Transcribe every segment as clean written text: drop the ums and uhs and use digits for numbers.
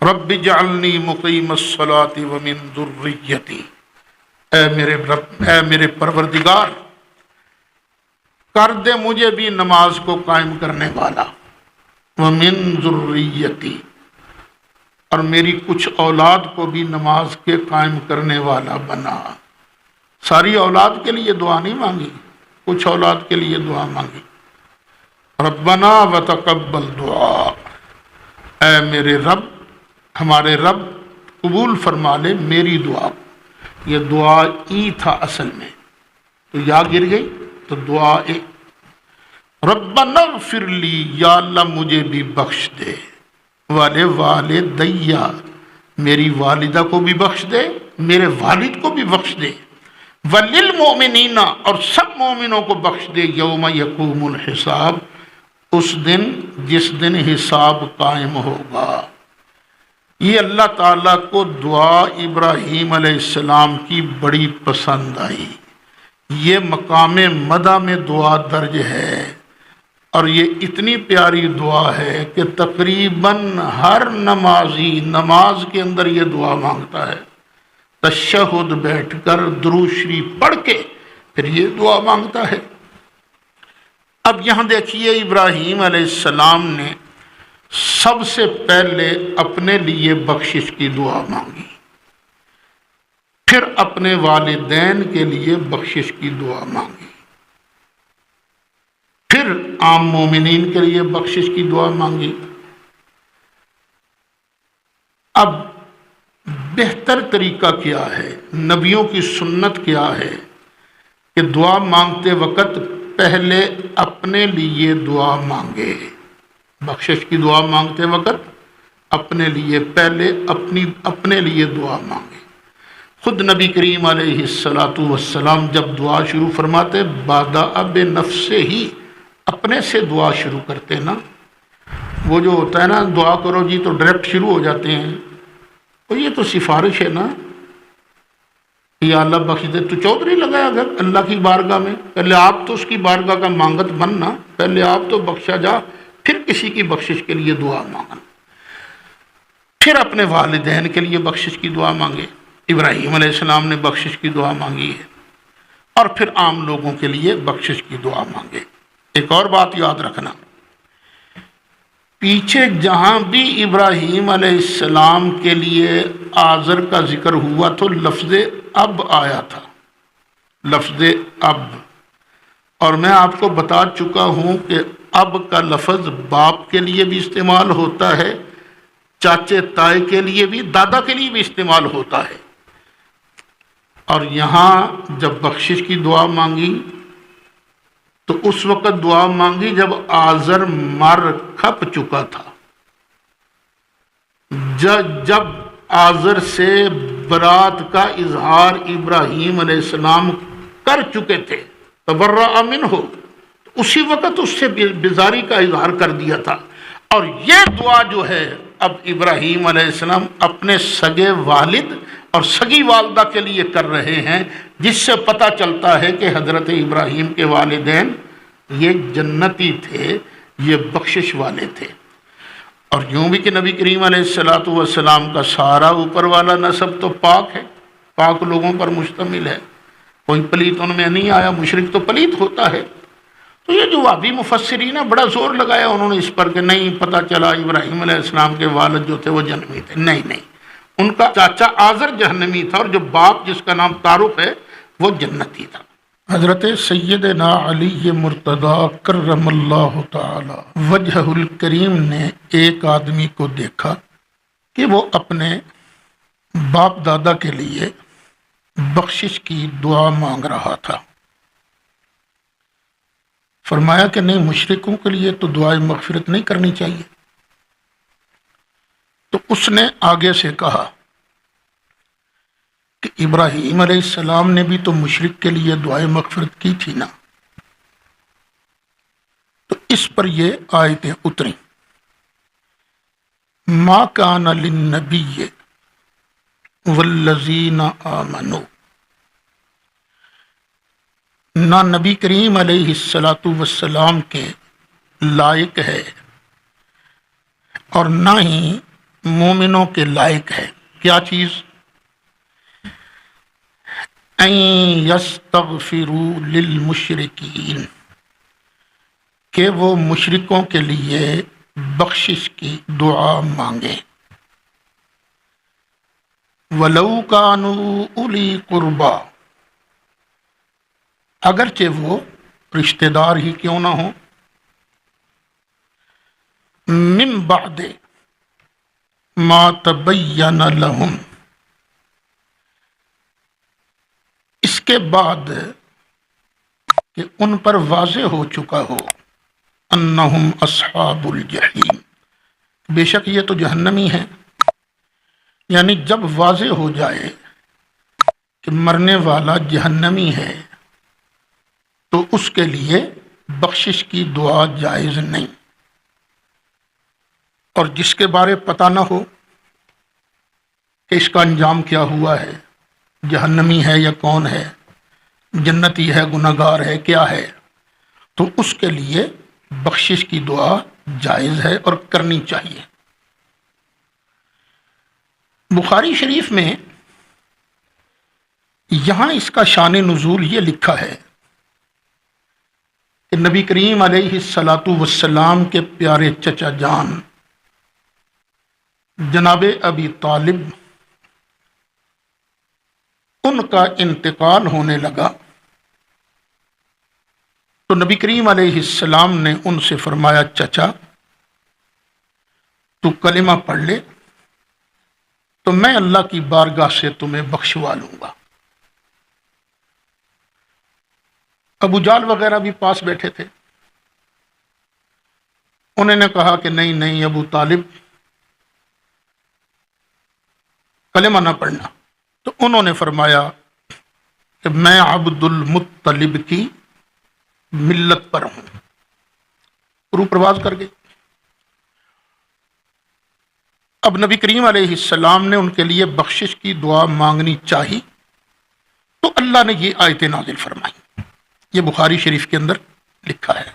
رب اجعلنی مقیم الصلاۃ ومن ذریتی، اے میرے رب، اے میرے پروردگار، کر دے مجھے بھی نماز کو قائم کرنے والا، ومن ذریتی، اور میری کچھ اولاد کو بھی نماز کے قائم کرنے والا بنا۔ ساری اولاد کے لیے دعا نہیں مانگی، کچھ اولاد کے لیے دعا مانگی۔ ربنا وتقبل دعا، اے میرے رب، ہمارے رب قبول فرما لے میری دعا۔ یہ دعا ای تھا اصل میں، تو یا گر گئی تو دعا ای۔ ربنا اغفر لی، یا اللہ مجھے بھی بخش دے، والدیا، میری والدہ کو بھی بخش دے، میرے والد کو بھی بخش دے، وللمؤمنین، اور سب مومنوں کو بخش دے، یوم یقوم الحساب، اس دن جس دن حساب قائم ہوگا۔ یہ اللہ تعالیٰ کو دعا ابراہیم علیہ السلام کی بڑی پسند آئی۔ یہ مقام مدح میں دعا درج ہے، اور یہ اتنی پیاری دعا ہے کہ تقریباً ہر نمازی نماز کے اندر یہ دعا مانگتا ہے۔ تشہد بیٹھ کر درود شریف پڑھ کے پھر یہ دعا مانگتا ہے۔ اب یہاں دیکھیے ابراہیم علیہ السلام نے سب سے پہلے اپنے لیے بخشش کی دعا مانگی، پھر اپنے والدین کے لیے بخشش کی دعا مانگی، پھر عام مومنین کے لیے بخشش کی دعا مانگی۔ اب بہتر طریقہ کیا ہے، نبیوں کی سنت کیا ہے کہ دعا مانگتے وقت پہلے اپنے لیے دعا مانگے۔ بخشش کی دعا مانگتے وقت اپنے لیے پہلے اپنے لیے دعا مانگے۔ خود نبی کریم علیہ السلام جب دعا شروع فرماتے بادأ بنفسہ ہی، اپنے سے دعا شروع کرتے نا۔ وہ جو ہوتا ہے نا دعا کرو جی تو ڈائریکٹ شروع ہو جاتے ہیں، تو یہ تو سفارش ہے نا، یا اللہ بخش دے، تو چودھری لگایا اگر اللہ کی بارگاہ میں، پہلے آپ تو اس کی بارگاہ کا مانگت بننا، پہلے آپ تو بخشا جا، پھر کسی کی بخشش کے لیے دعا مانگنا، پھر اپنے والدین کے لیے بخشش کی دعا مانگے۔ ابراہیم علیہ السلام نے بخشش کی دعا مانگی ہے، اور پھر عام لوگوں کے لیے بخشش کی دعا مانگے۔ ایک اور بات یاد رکھنا، پیچھے جہاں بھی ابراہیم علیہ السلام کے لیے آزر کا ذکر ہوا تو لفظ اب آیا تھا، لفظ اب، اور میں آپ کو بتا چکا ہوں کہ اب کا لفظ باپ کے لیے بھی استعمال ہوتا ہے، چاچے تائے کے لیے بھی، دادا کے لیے بھی استعمال ہوتا ہے۔ اور یہاں جب بخشش کی دعا مانگی تو اس وقت دعا مانگی جب آزر مر کھپ چکا تھا، جب آزر سے برات کا اظہار ابراہیم علیہ السلام کر چکے تھے، تبرأ منہ، اسی وقت اس سے بیزاری کا اظہار کر دیا تھا۔ اور یہ دعا جو ہے اب ابراہیم علیہ السلام اپنے سگے والد اور سگی والدہ کے لیے کر رہے ہیں، جس سے پتہ چلتا ہے کہ حضرت ابراہیم کے والدین یہ جنتی تھے، یہ بخشش والے تھے۔ اور یوں بھی کہ نبی کریم علیہ السلام کا سارا اوپر والا نسب تو پاک ہے، پاک لوگوں پر مشتمل ہے، کوئی پلیت ان میں نہیں آیا، مشرک تو پلیت ہوتا ہے۔ تو یہ جو وہابی مفسرین ہیں بڑا زور لگایا انہوں نے اس پر کہ نہیں، پتہ چلا ابراہیم علیہ السلام کے والد جو تھے وہ جہنمی تھے۔ نہیں، ان کا چاچا آزر جہنمی تھا، اور جو باپ جس کا نام تعارف ہے وہ جنتی تھا۔ حضرت سیدنا علی مرتضی کرم اللہ تعالی وجہہ الکریم نے ایک آدمی کو دیکھا کہ وہ اپنے باپ دادا کے لیے بخشش کی دعا مانگ رہا تھا۔ فرمایا کہ نہیں، مشرکوں کے لیے تو دعائے مغفرت نہیں کرنی چاہیے۔ تو اس نے آگے سے کہا کہ ابراہیم علیہ السلام نے بھی تو مشرک کے لیے دعائے مغفرت کی تھی نا۔ تو اس پر یہ آیتیں اتری، ما کان للنبی والذین آمنوا، نہ نبی کریم علیہ السلام کے لائق ہے اور نہ ہی مومنوں کے لائق ہے۔ کیا چیز؟ ان یستغفروا للمشرکین، کہ وہ مشرکوں کے لیے بخشش کی دعا مانگے۔ وَلَوْ كَانُوا أُولِي قُرْبَى، اگرچہ وہ رشتہ دار ہی کیوں نہ ہوں۔ من بعد ما تبین لہم، اس کے بعد کہ ان پر واضح ہو چکا ہو، انہم اصحاب الجحیم، بے شک یہ تو جہنمی ہے۔ یعنی جب واضح ہو جائے کہ مرنے والا جہنمی ہے تو اس کے لیے بخشش کی دعا جائز نہیں، اور جس کے بارے پتہ نہ ہو کہ اس کا انجام کیا ہوا ہے، جہنمی ہے یا کون ہے، جنتی ہے، گناہگار ہے، کیا ہے، تو اس کے لیے بخشش کی دعا جائز ہے اور کرنی چاہیے۔ بخاری شریف میں یہاں اس کا شان نزول یہ لکھا ہے کہ نبی کریم علیہ الصلاۃ والسلام کے پیارے چچا جان جناب ابی طالب، ان کا انتقال ہونے لگا تو نبی کریم علیہ السلام نے ان سے فرمایا، چچا تو کلمہ پڑھ لے تو میں اللہ کی بارگاہ سے تمہیں بخشوا لوں گا۔ ابو جال وغیرہ بھی پاس بیٹھے تھے، انہوں نے کہا کہ نہیں نہیں ابو طالب، کلمہ نہ پڑھنا۔ تو انہوں نے فرمایا کہ میں عبد المطلب کی ملت پر ہوں، روح پرواز کر گئی۔ اب نبی کریم علیہ السلام نے ان کے لیے بخشش کی دعا مانگنی چاہی تو اللہ نے یہ آیتیں نازل فرمائی، یہ بخاری شریف کے اندر لکھا ہے۔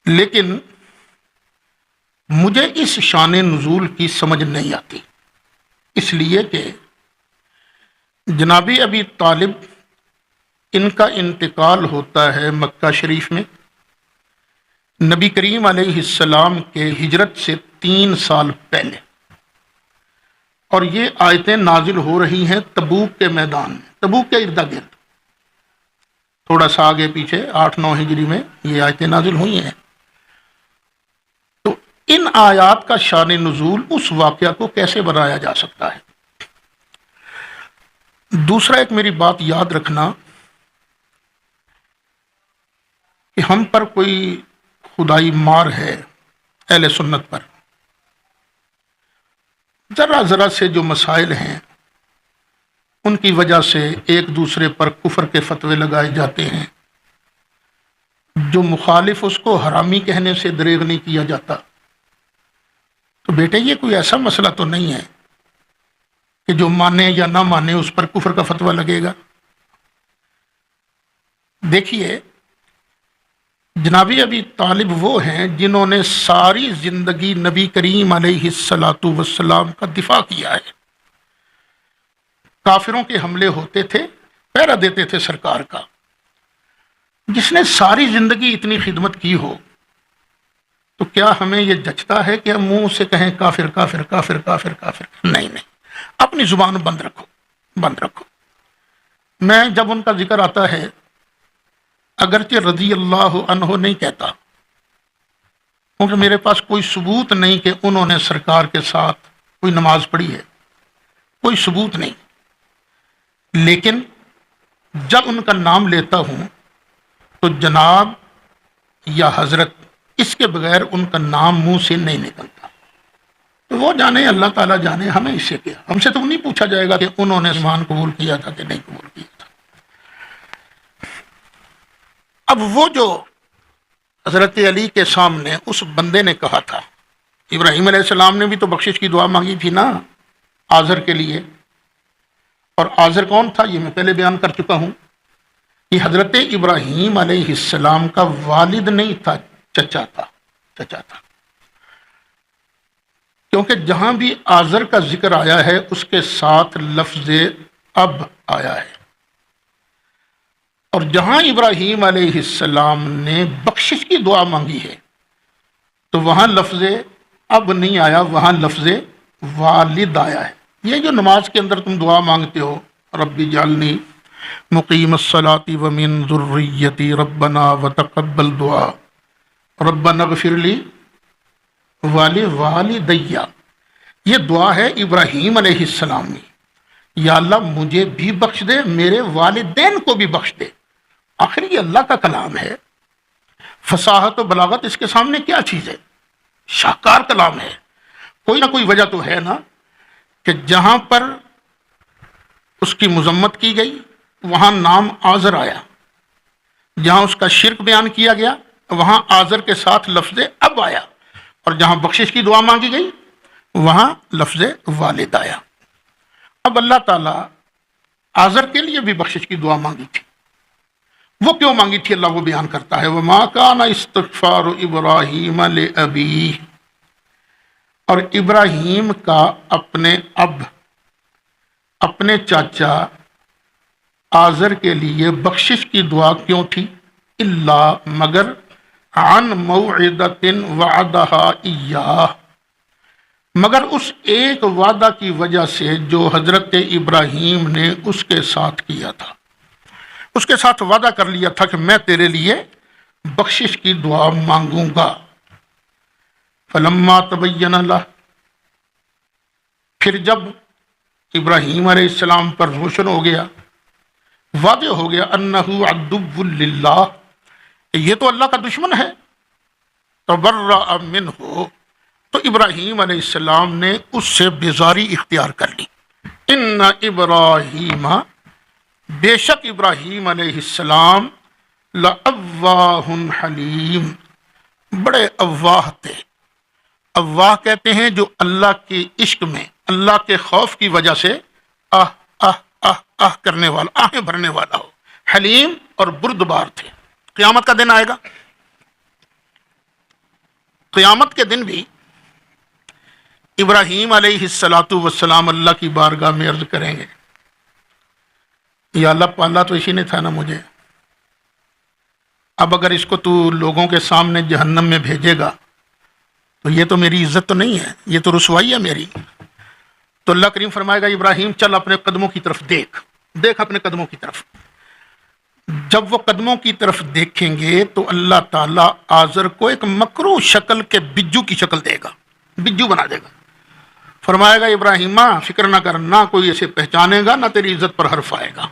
لیکن مجھے اس شان نزول کی سمجھ نہیں آتی، اس لیے کہ جناب ابی طالب ان کا انتقال ہوتا ہے مکہ شریف میں نبی کریم علیہ السلام کے ہجرت سے 3 سال پہلے، اور یہ آیتیں نازل ہو رہی ہیں تبوک کے میدان میں، تبوک کے ارد گرد، تھوڑا سا آگے پیچھے 8-9 ہجری میں یہ آیتیں نازل ہوئی ہیں۔ تو ان آیات کا شان نزول اس واقعہ کو کیسے بنایا جا سکتا ہے؟ دوسرا ایک میری بات یاد رکھنا کہ ہم پر کوئی خدائی مار ہے اہل سنت پر، ذرا ذرا سے جو مسائل ہیں ان کی وجہ سے ایک دوسرے پر کفر کے فتوے لگائے جاتے ہیں، جو مخالف اس کو حرامی کہنے سے دریغ نہیں کیا جاتا۔ تو بیٹے یہ کوئی ایسا مسئلہ تو نہیں ہے کہ جو مانے یا نہ مانے اس پر کفر کا فتویٰ لگے گا۔ دیکھیے جناب ابی طالب وہ ہیں جنہوں نے ساری زندگی نبی کریم علیہ الصلاۃ والسلام کا دفاع کیا ہے، کافروں کے حملے ہوتے تھے، پہرا دیتے تھے سرکار کا۔ جس نے ساری زندگی اتنی خدمت کی ہو تو کیا ہمیں یہ جچتا ہے کہ ہم منہ سے کہیں کافر کافر کافر کافر کافر؟ نہیں نہیں، اپنی زبان بند رکھو، بند رکھو۔ میں جب ان کا ذکر آتا ہے اگرچہ رضی اللہ عنہ نہیں کہتا، کیونکہ میرے پاس کوئی ثبوت نہیں کہ انہوں نے سرکار کے ساتھ کوئی نماز پڑھی ہے، کوئی ثبوت نہیں، لیکن جب ان کا نام لیتا ہوں تو جناب یا حضرت اس کے بغیر ان کا نام منہ سے نہیں نکلتا۔ تو وہ جانے، اللہ تعالیٰ جانے، ہمیں اس سے کیا، ہم سے تو نہیں پوچھا جائے گا کہ انہوں نے ایمان قبول کیا تھا کہ نہیں قبول کیا تھا۔ اب وہ جو حضرت علی کے سامنے اس بندے نے کہا تھا، ابراہیم علیہ السلام نے بھی تو بخشش کی دعا مانگی تھی نا آزر کے لیے، اور آزر کون تھا یہ میں پہلے بیان کر چکا ہوں کہ حضرت ابراہیم علیہ السلام کا والد نہیں تھا، چچا تھا، چچا تھا۔ کیونکہ جہاں بھی آزر کا ذکر آیا ہے اس کے ساتھ لفظ اب آیا ہے، اور جہاں ابراہیم علیہ السلام نے بخشش کی دعا مانگی ہے تو وہاں لفظ اب نہیں آیا، وہاں لفظ والد آیا ہے۔ یہ جو نماز کے اندر تم دعا مانگتے ہو، رب اجعلنی مقیم الصلاۃ ومن ذریتی ربنا وتقبل دعا ربنا اغفر لی والدیا، یہ دعا ہے ابراہیم علیہ السلام نے، یا اللہ مجھے بھی بخش دے، میرے والدین کو بھی بخش دے۔ آخر یہ اللہ کا کلام ہے، فصاحت و بلاغت اس کے سامنے کیا چیز ہے؟ شاہکار کلام ہے۔ کوئی نہ کوئی وجہ تو ہے نا کہ جہاں پر اس کی مذمت کی گئی وہاں نام آزر آیا، جہاں اس کا شرک بیان کیا گیا وہاں آزر کے ساتھ لفظ اب آیا، اور جہاں بخشش کی دعا مانگی گئی وہاں لفظ والد آیا۔ اب اللہ تعالیٰ آزر کے لیے بھی بخشش کی دعا مانگی تھی، وہ کیوں مانگی تھی اللہ وہ بیان کرتا ہے، وَمَا كَانَ اسْتِغْفَارُ إِبْرَاهِيمَ لِأَبِيهِ، اور ابراہیم کا اپنے اب، اپنے چاچا آزر کے لیے بخشش کی دعا کیوں تھی؟ اللہ مگر عن موعدۃ وعدها ایاہ، مگر اس ایک وعدہ کی وجہ سے جو حضرت ابراہیم نے اس کے ساتھ کیا تھا، اس کے ساتھ وعدہ کر لیا تھا کہ میں تیرے لیے بخشش کی دعا مانگوں گا۔ فلما تبین لہ، پھر جب ابراہیم علیہ السلام پر روشن ہو گیا، واضح ہو گیا انہ عدو للہ، یہ تو اللہ کا دشمن ہے، تبرأ منہ، تو ابراہیم علیہ السلام نے اس سے بیزاری اختیار کر لی۔ ان ابراہیم، بے شک ابراہیم علیہ السلام، لأواہ حلیم، بڑے اواہ تھے۔ اواہ کہتے ہیں جو اللہ کے عشق میں، اللہ کے خوف کی وجہ سے آہ آہ آہ آہ کرنے والا، آہیں بھرنے والا ہو۔ حلیم اور بردبار تھے۔ قیامت کا دن آئے گا، قیامت کے دن بھی ابراہیم علیہ السلام اللہ کی بارگاہ میں عرض کریں گے، یا اللہ پالا تو اسی نے تھا نا مجھے، اب اگر اس کو تو لوگوں کے سامنے جہنم میں بھیجے گا تو یہ تو میری عزت تو نہیں ہے، یہ تو رسوائی ہے میری۔ تو اللہ کریم فرمائے گا ابراہیم چل اپنے قدموں کی طرف دیکھ، دیکھ اپنے قدموں کی طرف۔ جب وہ قدموں کی طرف دیکھیں گے تو اللہ تعالیٰ آزر کو ایک مکروہ شکل کے بجو کی شکل دے گا، بجو بنا دے گا۔ فرمائے گا ابراہیم فکر نہ کر، نہ کوئی اسے پہچانے گا، نہ تیری عزت پر حرف آئے گا۔